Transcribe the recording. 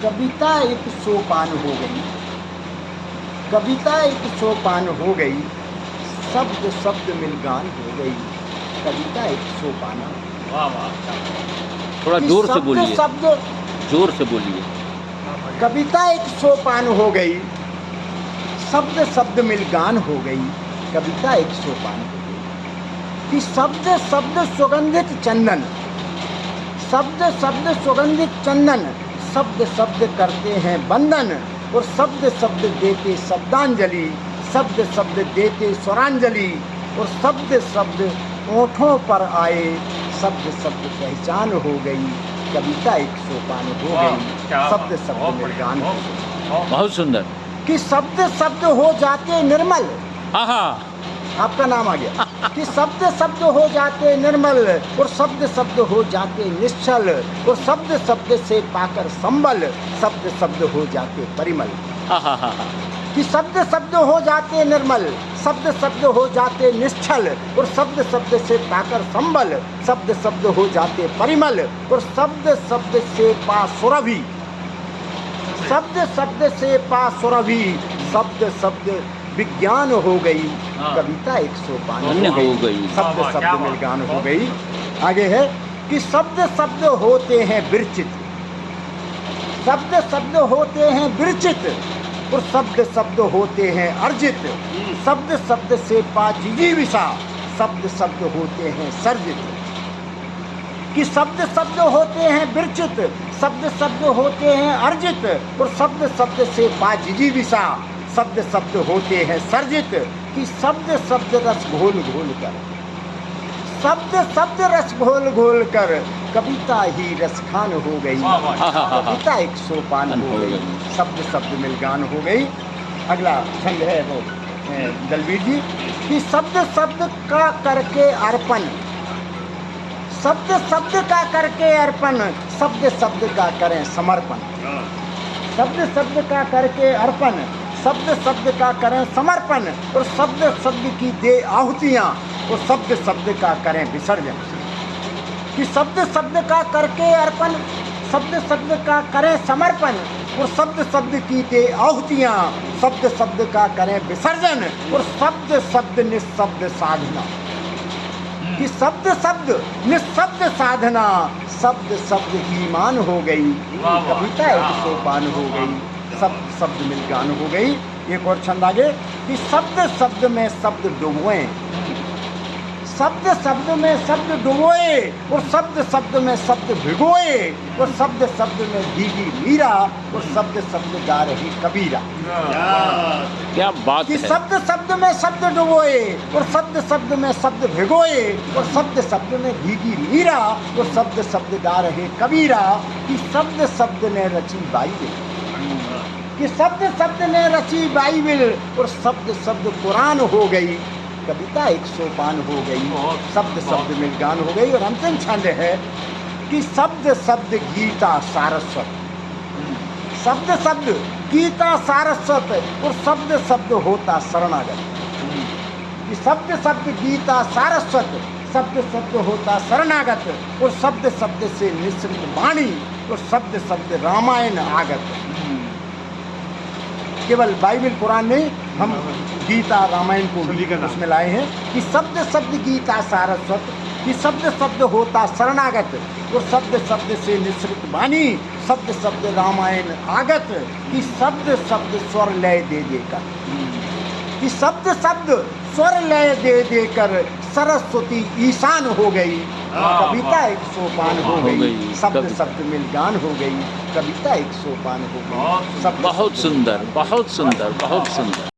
कविता एक सोपान हो गई, कविता एक सोपान हो गई, शब्द शब्द मिलगान हो गई, कविता एक सोपाना। वाह वाह, थोड़ा कि जोर से शब्द बोलिए, शब्द जोर से बोलिए। कविता एक सोपान हो गई, शब्द शब्द मिलगान हो गई, कविता एक सोपान हो गई। कि शब्द शब्द सुगंधित चंदन, शब्द शब्द सुगंधित चंदन, शब्द शब्द करते हैं बंधन, और शब्द शब्द देते शब्दांजलि, शब्द शब्द देते स्वरांजलि, और शब्द शब्द ओठों पर आए, शब्द शब्द पहचान हो गई, कविता एक सोपान हो गई, शब्द शब्द मिलगान हो गई। बहुत सुंदर। कि शब्द शब्द हो जाते निर्मल, आहा, आपका नाम आ गया। कि शब्द शब्द हो जाते निर्मल, और शब्द शब्द हो जाते निश्चल, और शब्द शब्द से पाकर संबल, शब्द शब्द हो जाते परिमल। आहा, कि शब्द शब्द हो जाते निर्मल, शब्द शब्द हो जाते निश्चल, और शब्द शब्द से पाकर संबल, शब्द शब्द हो जाते परिमल, और शब्द शब्द से पा सुरभि, शब्द शब्द से पा सुरभि, शब्द शब्द विज्ञान हो गई, कविता एक सोपान धन्य हो गई। शब्द शब्द मिलगान हो गई। आगे है कि शब्द शब्द होते हैं विरचित, शब्द शब्द होते हैं विरचित, और शब्द शब्द होते हैं अर्जित, शब्द शब्द से पा जिजीविषा, शब्द शब्द होते हैं सर्जित। कि शब्द शब्द होते हैं विरचित, शब्द शब्द होते हैं अर्जित, और शब्द शब्द से पा जिजीविषा, शब्द शब्द होते हैं सर्जित। कि शब्द शब्द रस घोल घोल कर, शब्द शब्द रस घोल घोल कर, कविता ही रसखान हो गई, कविता एक सोपान हो गई, शब्द शब्द मिलगान हो गई। अगला छंद है वो दलवीर जी। कि शब्द शब्द का करके अर्पण, शब्द शब्द का करके अर्पण, शब्द शब्द का करें समर्पण, शब्द शब्द का करके अर्पण, शब्द शब्द का करें समर्पण, और शब्द शब्द की दे आहुतियाँ, और शब्द शब्द का करें विसर्जन। कि शब्द शब्द का करके अर्पण, शब्द शब्द का करें समर्पण, और शब्द शब्द की दे आहुतियाँ, शब्द शब्द का करें विसर्जन, और शब्द शब्द निःशब्द साधना। कि शब्द शब्द निःशब्द साधना, शब्द शब्द ईमान हो गई, कविता एक सोपान हो गई, शब्द शब्द मिलगान हो गई। एक और छंद आगे। कि शब्द शब्द में शब्द डुबोए, शब्द शब्द में शब्द डुबोए, और शब्द शब्द में शब्द भिगोए, और शब्द शब्द में भीगी मीरा, और शब्द शब्द गा रही कबीरा। क्या बात कि है। शब्द शब्द में शब्द डुबोए, और शब्द शब्द में शब्द भिगोए, और शब्द शब्द में भीगी मीरा, और शब्द शब्द गा रहे कबीरा। कि शब्द शब्द ने रची बाइबिल, कि शब्द शब्द ने रची बाइबिल, और शब्द शब्द कुरान हो गई, कविता एक सोपान हो गई, शब्द शब्द मिलगान हो गई। और अंतिम छंद है कि शब्द शब्द गीता सारस्वत, शब्द शब्द गीता सारस्वत, और शब्द शब्द होता शरणागत। कि शब्द शब्द गीता सारस्वत, शब्द शब्द होता शरणागत, और शब्द शब्द से निःसृत वाणी, और शब्द शब्द रामायण आगत। केवल बाइबिल कुरान नहीं, हम गीता रामायण को भी उसमें लाए हैं। कि शब्द शब्द गीता सारस्वत, कि शब्द शब्द होता शरणागत, और शब्द शब्द से निःसृत वाणी, शब्द शब्द रामायण आगत। कि शब्द शब्द स्वर लय दे देकर, कि शब्द शब्द स्वर लय दे देकर, सरस्वती ईशान हो गई, कविता एक सोपान हो गई, शब्द शब्द मिलगान हो गई, कविता एक सोपान हो गई। बहुत सुंदर, बहुत सुंदर, बहुत सुंदर।